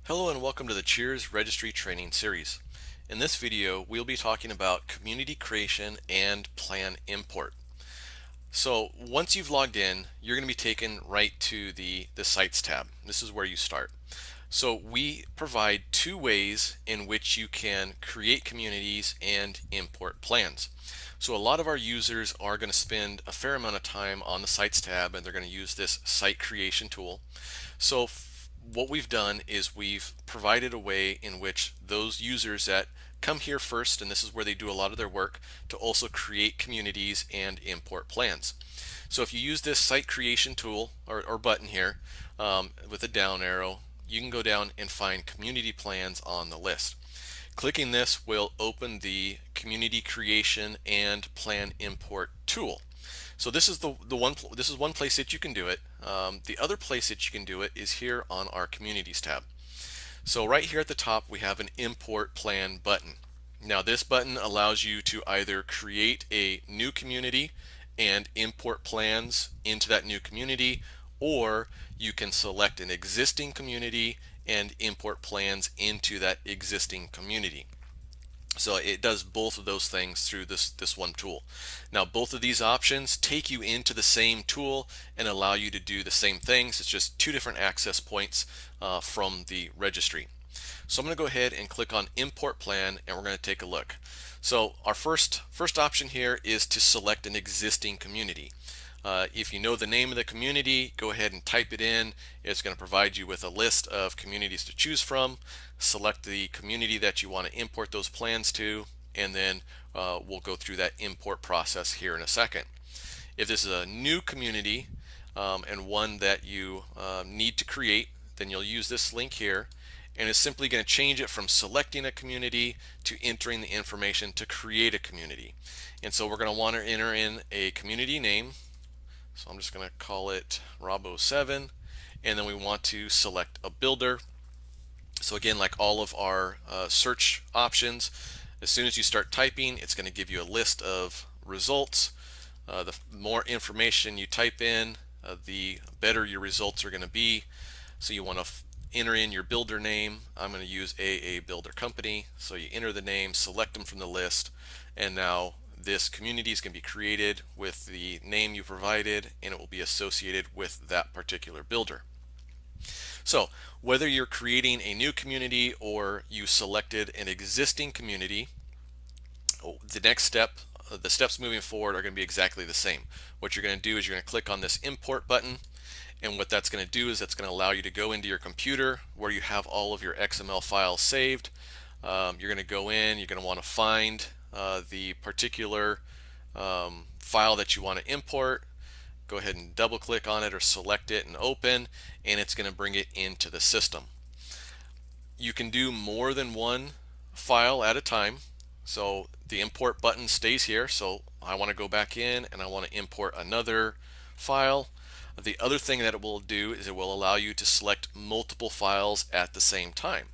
Hello and welcome to the Cheers Registry Training Series. In this video, we'll be talking about community creation and plan import. So once you've logged in, you're going to be taken right to the Sites tab. This is where you start. So we provide two ways in which you can create communities and import plans. So a lot of our users are going to spend a fair amount of time on the Sites tab and they're going to use this site creation tool. So what we've done is we've provided a way in which those users that come here first, and this is where they do a lot of their work, to also create communities and import plans. So if you use this site creation tool or button here with a down arrow, you can go down and find community plans on the list. Clicking this will open the community creation and plan import tool. So this is one place that you can do it. The other place that you can do it is here on our communities tab. So right here at the top we have an import plan button. Now this button allows you to either create a new community and import plans into that new community, or you can select an existing community and import plans into that existing community. So it does both of those things through this one tool. Now both of these options take you into the same tool and allow you to do the same things. It's just two different access points from the registry. So I'm going to go ahead and click on import plan and we're going to take a look. So our first option here is to select an existing community. If you know the name of the community, go ahead and type it in. It's going to provide you with a list of communities to choose from. Select the community that you want to import those plans to, and then we'll go through that import process here in a second. If this is a new community and one that you need to create, then you'll use this link here, and it's simply going to change it from selecting a community to entering the information to create a community. And so we're going to want to enter in a community name. So I'm just going to call it Rob07, and then we want to select a builder. So again, like all of our search options, as soon as you start typing, it's going to give you a list of results. The more information you type in, the better your results are going to be. So you want to enter in your builder name. I'm going to use AA Builder Company. So you enter the name, select them from the list, and now this community is going to be created with the name you provided, and it will be associated with that particular builder. So whether you're creating a new community or you selected an existing community, the next step, the steps moving forward are going to be exactly the same. What you're going to do is you're going to click on this import button, and what that's going to do is that's going to allow you to go into your computer where you have all of your XML files saved. You're going to go in, you're going to want to find the particular file that you want to import. Go ahead and double click on it or select it and open, and it's going to bring it into the system. You can do more than one file at a time. So the import button stays here. So I want to go back in and I want to import another file. The other thing that it will do is it will allow you to select multiple files at the same time.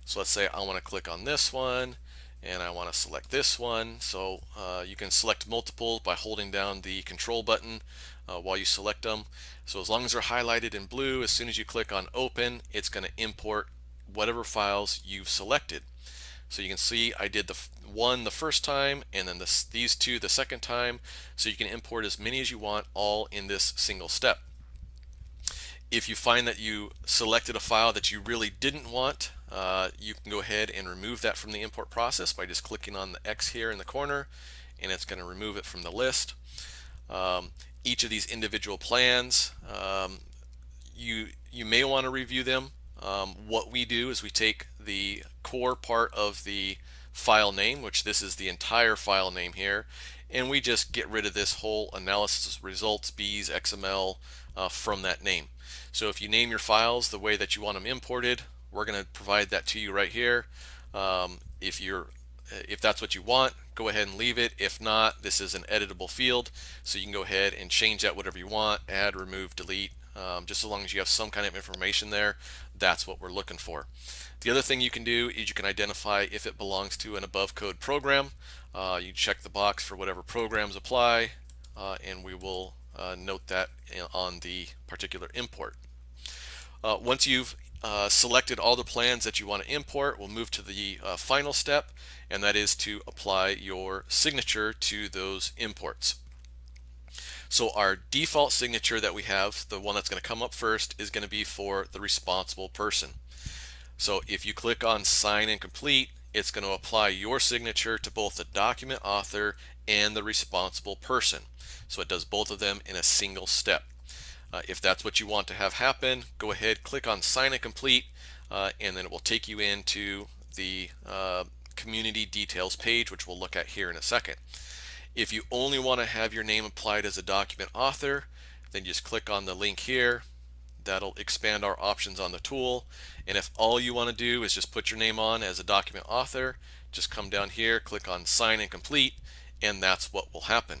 So let's say I want to click on this one and I want to select this one. So you can select multiple by holding down the control button while you select them. So as long as they're highlighted in blue, as soon as you click on open, it's going to import whatever files you've selected. So you can see I did the one the first time and then these two the second time. So you can import as many as you want, all in this single step. If you find that you selected a file that you really didn't want, you can go ahead and remove that from the import process by just clicking on the X here in the corner, and it's going to remove it from the list. Each of these individual plans, you may want to review them. What we do is we take the core part of the file name, which this is the entire file name here, and we just get rid of this whole analysis results B's XML from that name. So if you name your files the way that you want them imported, we're going to provide that to you right here. If that's what you want, go ahead and leave it. If not, this is an editable field, so you can go ahead and change that whatever you want, add, remove, delete. Just as long as you have some kind of information there, that's what we're looking for. The other thing you can do is you can identify if it belongs to an above code program. You check the box for whatever programs apply, and we will note that on the particular import. Once you've selected all the plans that you want to import, we'll move to the final step, and that is to apply your signature to those imports. So our default signature that we have, the one that's going to come up first, is going to be for the responsible person. So if you click on Sign and Complete, it's going to apply your signature to both the document author and the responsible person. So it does both of them in a single step. If that's what you want to have happen, go ahead, click on Sign and Complete, and then it will take you into the community details page, which we'll look at here in a second. If you only want to have your name applied as a document author, then just click on the link here. That'll expand our options on the tool. And if all you want to do is just put your name on as a document author, just come down here, click on Sign and Complete, and that's what will happen.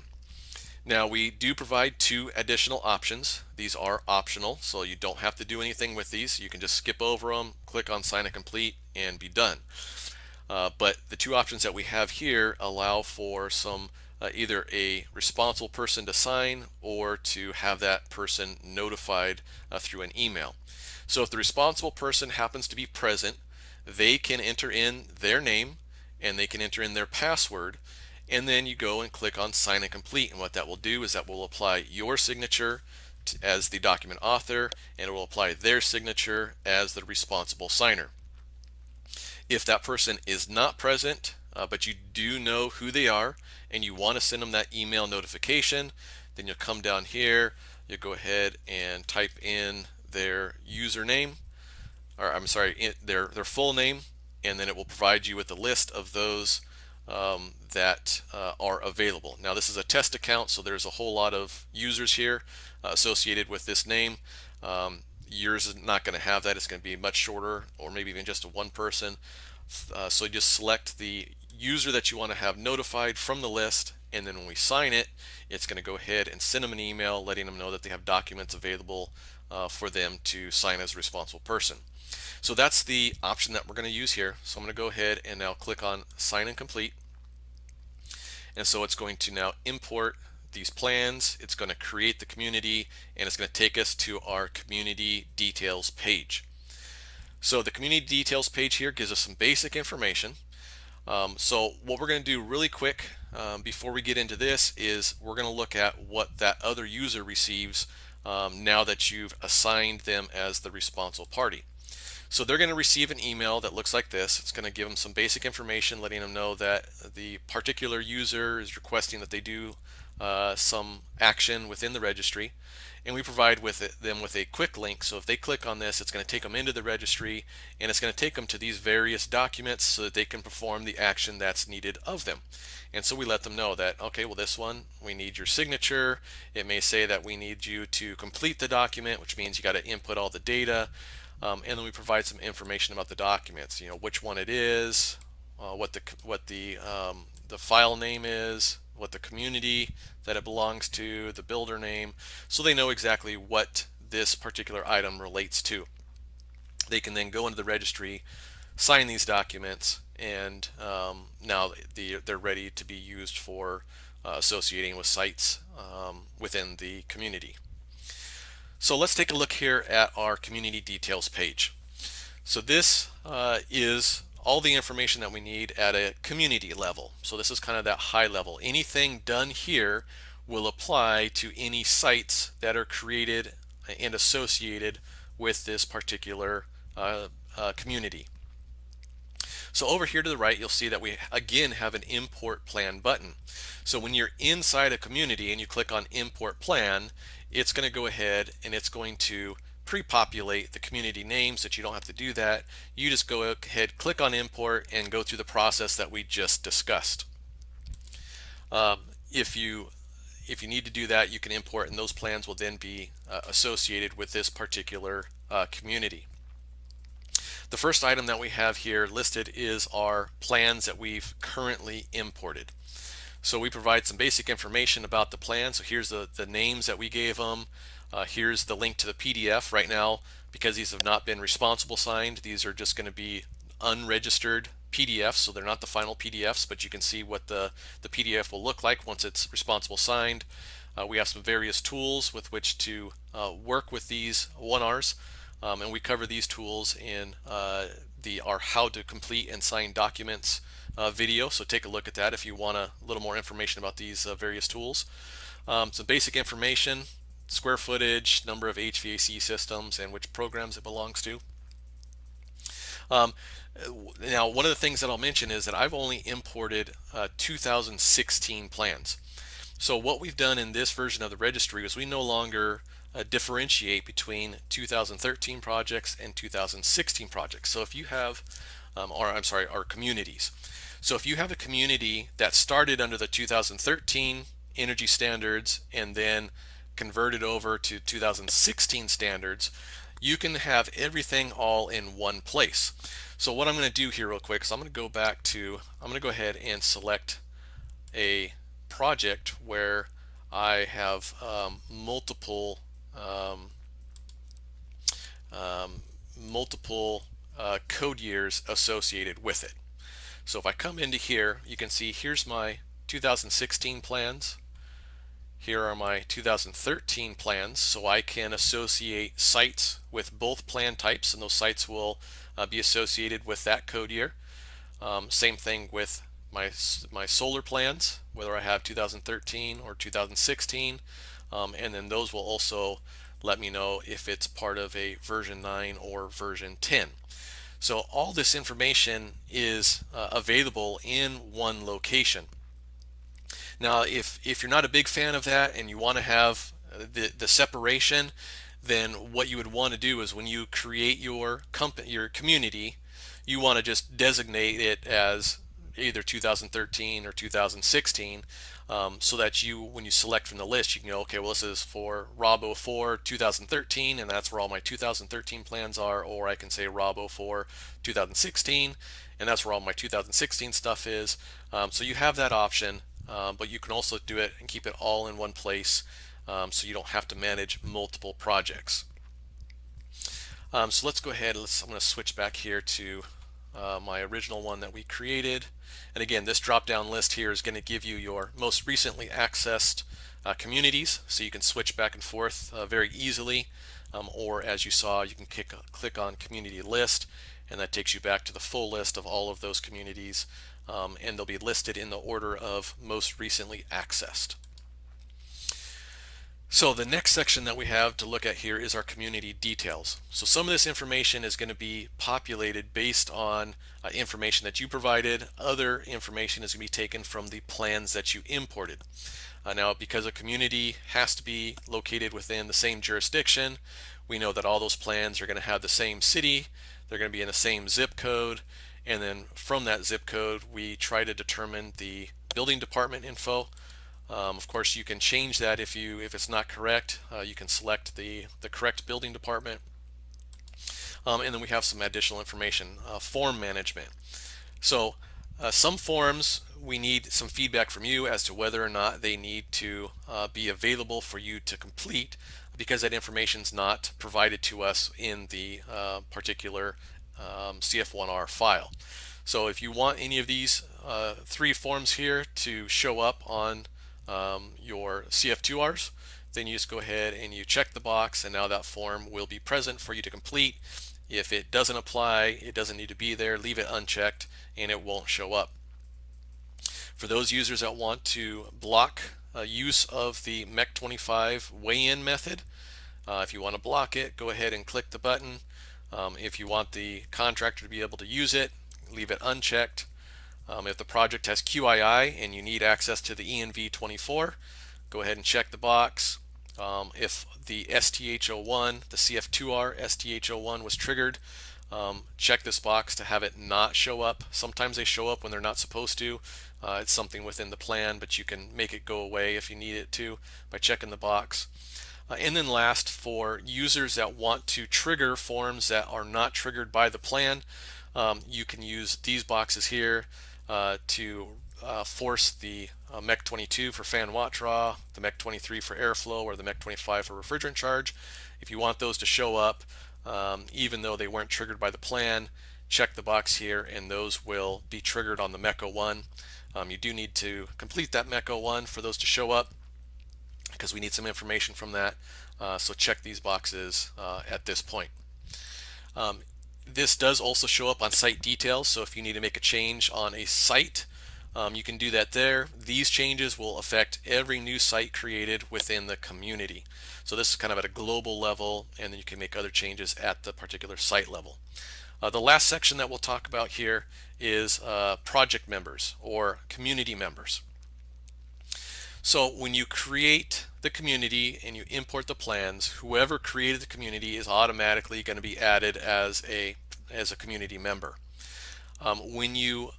Now we do provide 2 additional options. These are optional, so you don't have to do anything with these. You can just skip over them, click on Sign and Complete, and be done. But the 2 options that we have here allow for some either a responsible person to sign or to have that person notified through an email. So if the responsible person happens to be present, they can enter in their name and they can enter in their password, and then you go and click on Sign and Complete, and what that will do is that will apply your signature as the document author, and it will apply their signature as the responsible signer. If that person is not present, but you do know who they are and you want to send them that email notification, then you'll come down here, you'll go ahead and type in their username, or I'm sorry, their full name, and then it will provide you with a list of those that are available. Now this is a test account, so there's a whole lot of users here associated with this name. Yours is not going to have that. It's going to be much shorter, or maybe even just a one person. So you just select the user that you want to have notified from the list, and then when we sign it, it's going to go ahead and send them an email letting them know that they have documents available for them to sign as a responsible person. So that's the option that we're going to use here. So I'm going to go ahead and now click on Sign and Complete. And so it's going to now import these plans, it's going to create the community, and it's going to take us to our community details page. So the community details page here gives us some basic information. So what we're going to do really quick before we get into this is we're going to look at what that other user receives now that you've assigned them as the responsible party. So they're going to receive an email that looks like this. It's going to give them some basic information, letting them know that the particular user is requesting that they do some action within the registry, and we provide them with a quick link. So if they click on this, it's going to take them into the registry, and it's going to take them to these various documents so that they can perform the action that's needed of them. And so we let them know that, okay, well, this one, we need your signature. It may say that we need you to complete the document, which means you got to input all the data. And then we provide some information about the documents, which one it is, what the file name is, what the community that it belongs to, the builder name, so they know exactly what this particular item relates to. They can then go into the registry, sign these documents, and now they're ready to be used for associating with sites within the community. So let's take a look here at our community details page. So this is all the information that we need at a community level. So this is kind of that high level. Anything done here will apply to any sites that are created and associated with this particular community. So over here to the right, you'll see that we again have an import plan button. So when you're inside a community and you click on import plan, it's going to go ahead and it's going to pre-populate the community names that you don't have to do that. You just go ahead, click on import, and go through the process that we just discussed. If you need to do that, you can import, and those plans will then be associated with this particular community. The first item that we have here listed is our plans that we've currently imported. So we provide some basic information about the plan. So here's the names that we gave them. Here's the link to the PDF. Right now, because these have not been responsible signed, these are just going to be unregistered PDFs, so they're not the final PDFs, but you can see what the PDF will look like once it's responsible signed. We have some various tools with which to work with these 1Rs. And we cover these tools in our how to complete and sign documents video. So take a look at that if you want a little more information about these various tools. Some basic information: square footage, number of HVAC systems, and which programs it belongs to. Um, Now, one of the things that I'll mention is that I've only imported 2016 plans. So what we've done in this version of the registry is we no longer differentiate between 2013 projects and 2016 projects. So if you have, or I'm sorry, our communities. So if you have a community that started under the 2013 energy standards and then converted over to 2016 standards, you can have everything all in one place. So what I'm going to do here real quick is I'm going to go ahead and select a project where I have um, multiple code years associated with it. So if I come into here, you can see here's my 2016 plans. Here are my 2013 plans, so I can associate sites with both plan types, and those sites will be associated with that code year. Same thing with my solar plans, whether I have 2013 or 2016, and then those will also let me know if it's part of a version 9 or version 10. So all this information is available in one location. Now, if you're not a big fan of that and you want to have the separation, then what you would want to do is when you create your company, your community, you want to just designate it as either 2013 or 2016, so that when you select from the list, you can go, okay, well, this is for Rob 04 2013, and that's where all my 2013 plans are, or I can say Rob 04 2016, and that's where all my 2016 stuff is. So you have that option, but you can also do it and keep it all in one place, so you don't have to manage multiple projects. So let's go ahead. I'm going to switch back here to my original one that we created. And again, this drop-down list here is going to give you your most recently accessed communities, so you can switch back and forth very easily. Or as you saw, you can click on Community List, and that takes you back to the full list of all of those communities, and they'll be listed in the order of most recently accessed. So the next section that we have to look at here is our community details. So some of this information is going to be populated based on information that you provided. Other information is going to be taken from the plans that you imported. Now, because a community has to be located within the same jurisdiction, we know that all those plans are going to have the same city, they're going to be in the same zip code, and then from that zip code we try to determine the building department info. Of course, you can change that if it's not correct. You can select the correct building department. And then we have some additional information. Form management. So some forms we need some feedback from you as to whether or not they need to be available for you to complete, because that information is not provided to us in the particular CF1R file. So if you want any of these three forms here to show up on your CF2Rs, then you just go ahead and you check the box, and now that form will be present for you to complete. If it doesn't apply, it doesn't need to be there, leave it unchecked and it won't show up. For those users that want to block use of the MEC25 weigh-in method, if you want to block it, go ahead and click the button. If you want the contractor to be able to use it, leave it unchecked. If the project has QII and you need access to the ENV24, go ahead and check the box. If the STH01, the CF2R STH01 was triggered, check this box to have it not show up. Sometimes they show up when they're not supposed to. It's something within the plan, but you can make it go away if you need it to by checking the box. And then last, for users that want to trigger forms that are not triggered by the plan, you can use these boxes here to force the MEC22 for fan watt draw, the MEC23 for airflow, or the MEC25 for refrigerant charge. If you want those to show up, even though they weren't triggered by the plan, check the box here and those will be triggered on the MEC01. You do need to complete that MEC01 for those to show up, because we need some information from that. So check these boxes at this point. This does also show up on site details, so if you need to make a change on a site, you can do that there. These changes will affect every new site created within the community. So this is kind of at a global level, and then you can make other changes at the particular site level. The last section that we'll talk about here is project members or community members. So when you create the community and you import the plans, whoever created the community is automatically going to be added as a community member. When you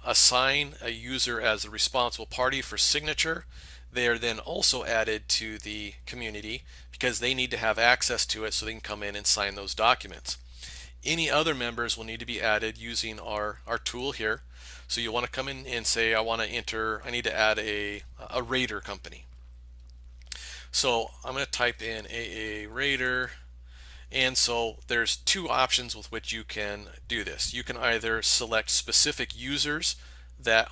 assign a user as a responsible party for signature, they are then also added to the community because they need to have access to it so they can come in and sign those documents. Any other members will need to be added using our tool here. So you want to come in and say, I need to add a rater company. So I'm going to type in AA rater. And so there's two options with which you can do this. You can either select specific users that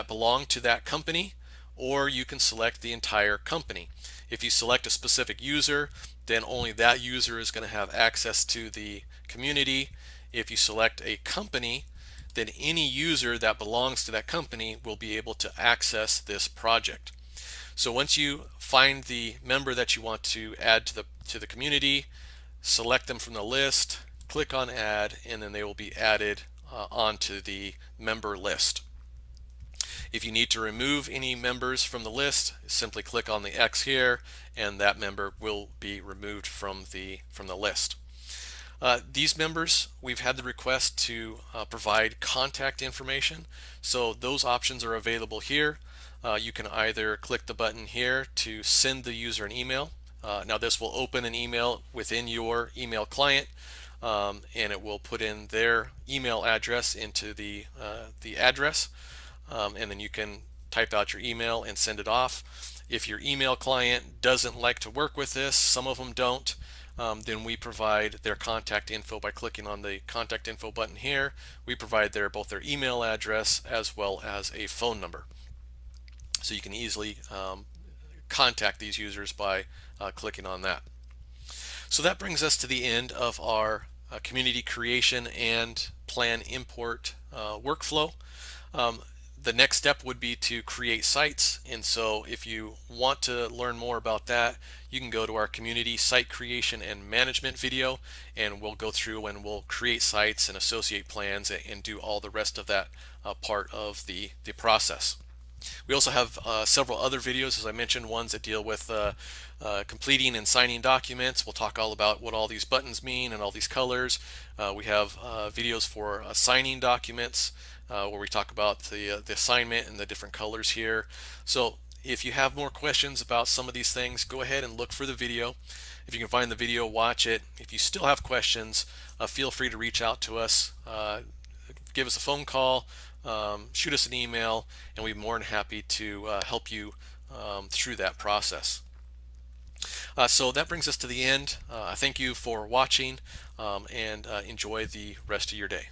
belong to that company, or you can select the entire company. If you select a specific user, then only that user is going to have access to the community. If you select a company, then any user that belongs to that company will be able to access this project. So once you find the member that you want to add to the community, select them from the list, click on add, and then they will be added onto the member list. If you need to remove any members from the list, simply click on the X here, and that member will be removed from the list. These members, we've had the request to provide contact information, so those options are available here. You can either click the button here to send the user an email. Now this will open an email within your email client, and it will put in their email address into the address, and then you can type out your email and send it off. If your email client doesn't like to work with this, some of them don't, then we provide their contact info by clicking on the contact info button here. We provide both their email address as well as a phone number. So you can easily contact these users by clicking on that. So that brings us to the end of our community creation and plan import workflow. The next step would be to create sites, and so if you want to learn more about that, you can go to our community site creation and management video, and we'll go through and we'll create sites and associate plans and do all the rest of that part of the process. We also have several other videos, as I mentioned, ones that deal with completing and signing documents. We'll talk all about what all these buttons mean and all these colors. We have videos for signing documents where we talk about the assignment and the different colors here. So if you have more questions about some of these things, go ahead and look for the video. If you can find the video, watch it. If you still have questions, feel free to reach out to us. Give us a phone call, shoot us an email, and we'd be more than happy to help you through that process. So that brings us to the end. Thank you for watching, and enjoy the rest of your day.